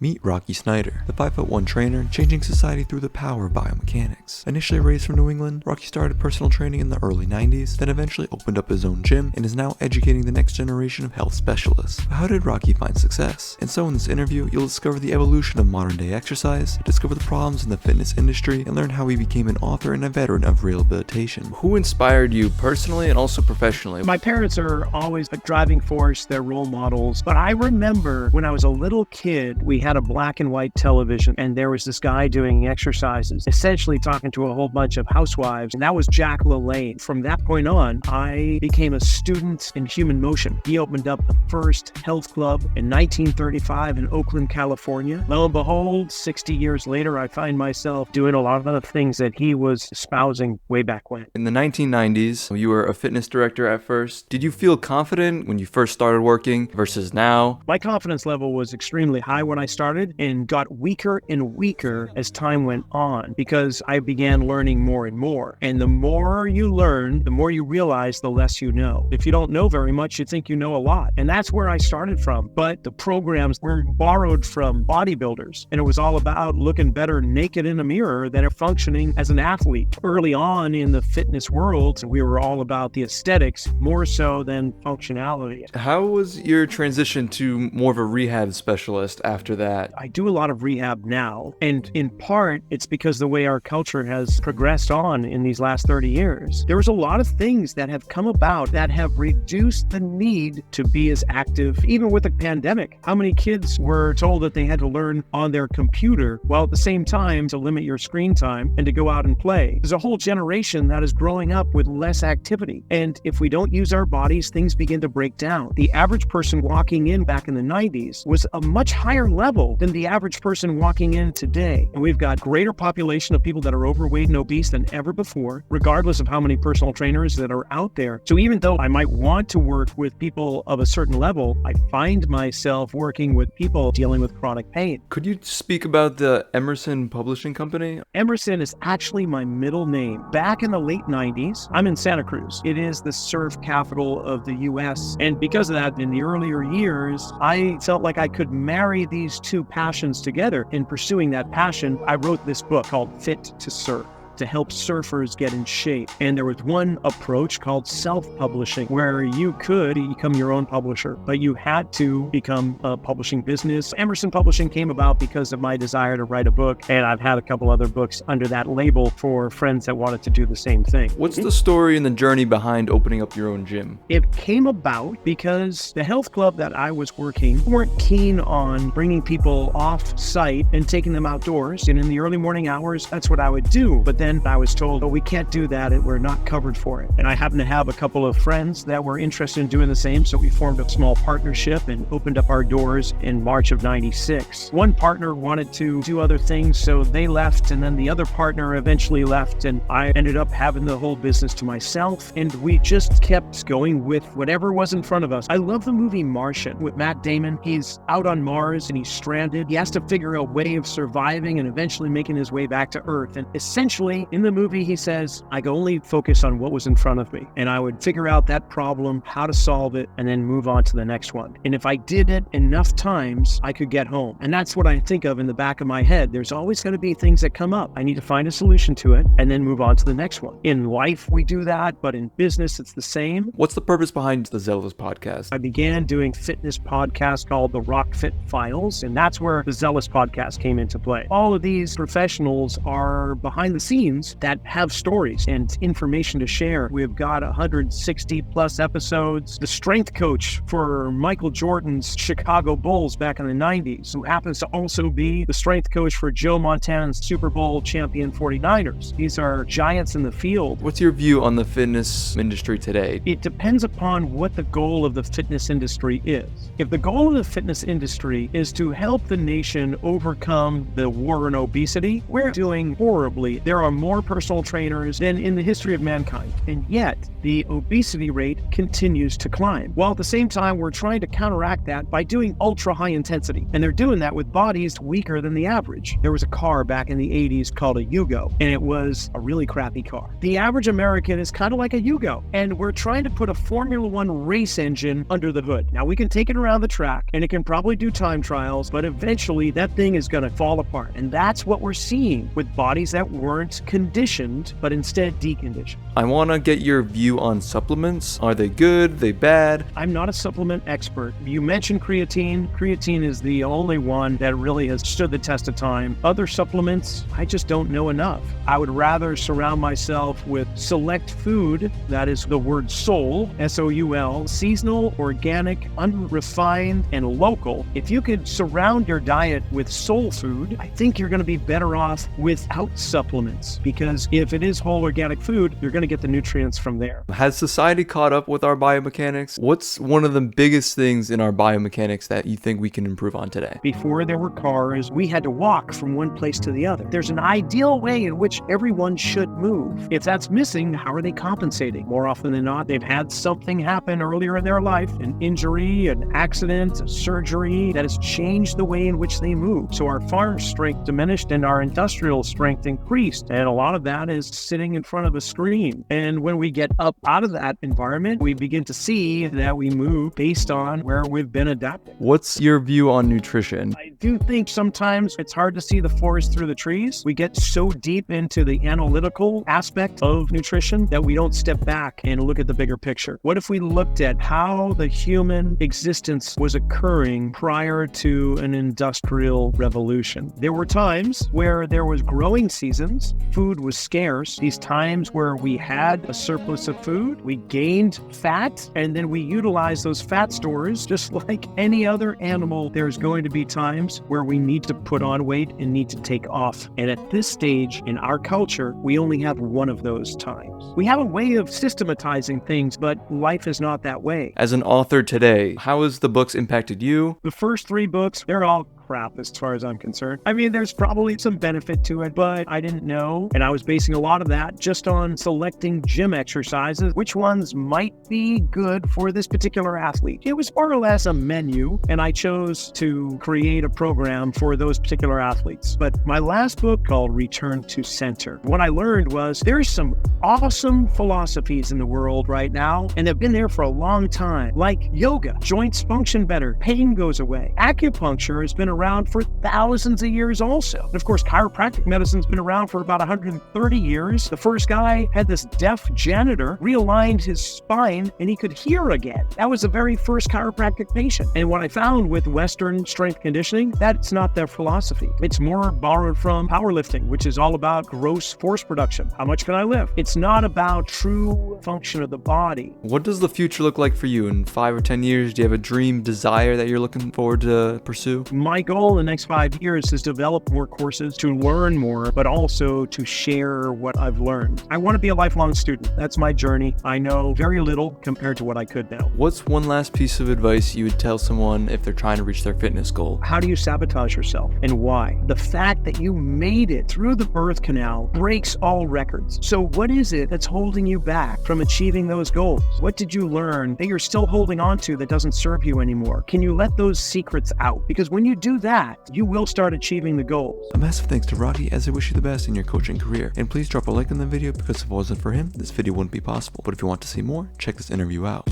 Meet Rocky Snyder, the 5'1" trainer changing society through the power of biomechanics. Initially raised from New England, Rocky started personal training in the early 90s, then eventually opened up his own gym and is now educating the next generation of health specialists. But how did Rocky find success? And so in this interview, you'll discover the evolution of modern day exercise, discover the problems in the fitness industry, and learn how he became an author and a veteran of rehabilitation. Who inspired you personally and also professionally? My parents are always a driving force, they're role models, but I remember when I was a little kid, we had a black and white television, and there was this guy doing exercises, essentially talking to a whole bunch of housewives, and that was Jack Lalanne. From that point on, I became a student in human motion. He opened up the first health club in 1935 in Oakland, California. Lo and behold, 60 years later, I find myself doing a lot of the things that he was espousing way back when. In the 1990s, you were a fitness director at first. Did you feel confident when you first started working versus now? My confidence level was extremely high when I started and got weaker and weaker as time went on because I began learning more and more. And the more you learn, the more you realize the less you know. If you don't know very much, you think you know a lot. And that's where I started from. But the programs were borrowed from bodybuilders. And it was all about looking better naked in a mirror than functioning as an athlete. Early on in the fitness world, we were all about the aesthetics more so than functionality. How was your transition to more of a rehab specialist after that? I do a lot of rehab now, and in part, it's because the way our culture has progressed on in these last 30 years. There was a lot of things that have come about that have reduced the need to be as active, even with the pandemic. How many kids were told that they had to learn on their computer, while at the same time to limit your screen time and to go out and play? There's a whole generation that is growing up with less activity, and if we don't use our bodies, things begin to break down. The average person walking in back in the 90s was a much higher level than the average person walking in today. And we've got greater population of people that are overweight and obese than ever before, regardless of how many personal trainers that are out there. So even though I might want to work with people of a certain level, I find myself working with people dealing with chronic pain. Could you speak about the Emerson Publishing Company? Emerson is actually my middle name. Back in the late 90s, I'm in Santa Cruz. It is the surf capital of the US. And because of that, in the earlier years, I felt like I could marry these two passions together. In pursuing that passion, I wrote this book called Fit to Surf, to help surfers get in shape. And there was one approach called self-publishing, where you could become your own publisher, but you had to become a publishing business. Emerson Publishing came about because of my desire to write a book, and I've had a couple other books under that label for friends that wanted to do the same thing. What's the story and the journey behind opening up your own gym? It came about because the health club that I was working weren't keen on bringing people off-site and taking them outdoors. And in the early morning hours, that's what I would do. But then I was told, oh, we can't do that, and we're not covered for it. And I happened to have a couple of friends that were interested in doing the same, so we formed a small partnership and opened up our doors in March of 96. One partner wanted to do other things, so they left, and then the other partner eventually left, and I ended up having the whole business to myself, and we just kept going with whatever was in front of us. I love the movie Martian with Matt Damon. He's out on Mars, and he's stranded. He has to figure out a way of surviving and eventually making his way back to Earth, and essentially, in the movie, he says, I could only focus on what was in front of me, and I would figure out that problem, how to solve it, and then move on to the next one. And if I did it enough times, I could get home. And that's what I think of in the back of my head. There's always going to be things that come up. I need to find a solution to it and then move on to the next one. In life, we do that, but in business, it's the same. What's the purpose behind the Zelo podcast? I began doing fitness podcasts called the Rock Fit Files, and that's where the Zealous podcast came into play. All of these professionals are behind the scenes that have stories and information to share. We've got 160 plus episodes. The strength coach for Michael Jordan's Chicago Bulls back in the 90s, who happens to also be the strength coach for Joe Montana's Super Bowl champion 49ers. These are giants in the field. What's your view on the fitness industry today? It depends upon what the goal of the fitness industry is. If the goal of the fitness industry is to help the nation overcome the war on obesity, we're doing horribly. There are are more personal trainers than in the history of mankind. And yet, the obesity rate continues to climb. While at the same time, we're trying to counteract that by doing ultra high intensity. And they're doing that with bodies weaker than the average. There was a car back in the 80s called a Yugo, and it was a really crappy car. The average American is kind of like a Yugo, and we're trying to put a Formula One race engine under the hood. Now, we can take it around the track, and it can probably do time trials, but eventually that thing is going to fall apart. And that's what we're seeing with bodies that weren't conditioned, but instead deconditioned. I want to get your view on supplements. Are they good? Are they bad? I'm not a supplement expert. You mentioned creatine. Creatine is the only one that really has stood the test of time. Other supplements, I just don't know enough. I would rather surround myself with select food, that is the word soul, S-O-U-L, seasonal, organic, unrefined, and local. If you could surround your diet with soul food, I think you're going to be better off without supplements, because if it is whole organic food, you're going to get the nutrients from there. Has society caught up with our biomechanics? What's one of the biggest things in our biomechanics that you think we can improve on today? Before there were cars, we had to walk from one place to the other. There's an ideal way in which everyone should move. If that's missing, how are they compensating? More often than not, they've had something happen earlier in their life, an injury, an accident, a surgery that has changed the way in which they move. So our farm strength diminished and our industrial strength increased. And a lot of that is sitting in front of a screen. And when we get up out of that environment, we begin to see that we move based on where we've been adapting. What's your view on nutrition? I do think sometimes it's hard to see the forest through the trees. We get so deep into the analytical aspect of nutrition that we don't step back and look at the bigger picture. What if we looked at how the human existence was occurring prior to an industrial revolution? There were times where there was growing seasons, food was scarce. These times where we had a surplus of food, we gained fat, and then we utilized those fat stores just like any other animal. There's going to be times where we need to put on weight and need to take off. And at this stage in our culture, we only have one of those times. We have a way of systematizing things, but life is not that way. As an author today, how has the books impacted you? The first 3 books, they're all crap as far as I'm concerned. I mean, there's probably some benefit to it, but I didn't know. And I was basing a lot of that just on selecting gym exercises, which ones might be good for this particular athlete. It was more or less a menu, and I chose to create a program for those particular athletes. But my last book, called Return to Center, what I learned was there's some awesome philosophies in the world right now, and they've been there for a long time, like yoga. Joints function better, pain goes away. Acupuncture has been around for thousands of years also. And of course, chiropractic medicine's been around for about 130 years. The first guy had this deaf janitor, realigned his spine, and he could hear again. That was the very first chiropractic patient. And what I found with Western strength conditioning, that's not their philosophy. It's more borrowed from powerlifting, which is all about gross force production. How much can I lift? It's not about true function of the body. What does the future look like for you in 5 or 10 years? Do you have a dream, desire that you're looking forward to pursue? My goal in the next 5 years is to develop more courses, to learn more, but also to share what I've learned. I want to be a lifelong student. That's my journey. I know very little compared to what I could know. What's one last piece of advice you would tell someone if they're trying to reach their fitness goal? How do you sabotage yourself and why? The fact that you made it through the birth canal breaks all records. So what is it that's holding you back from achieving those goals? What did you learn that you're still holding on to that doesn't serve you anymore? Can you let those secrets out? Because when you do that, you will start achieving the goals. A massive thanks to Rocky, as I wish you the best in your coaching career. And please drop a like on the video, because if it wasn't for him, this video wouldn't be possible. But if you want to see more, check this interview out.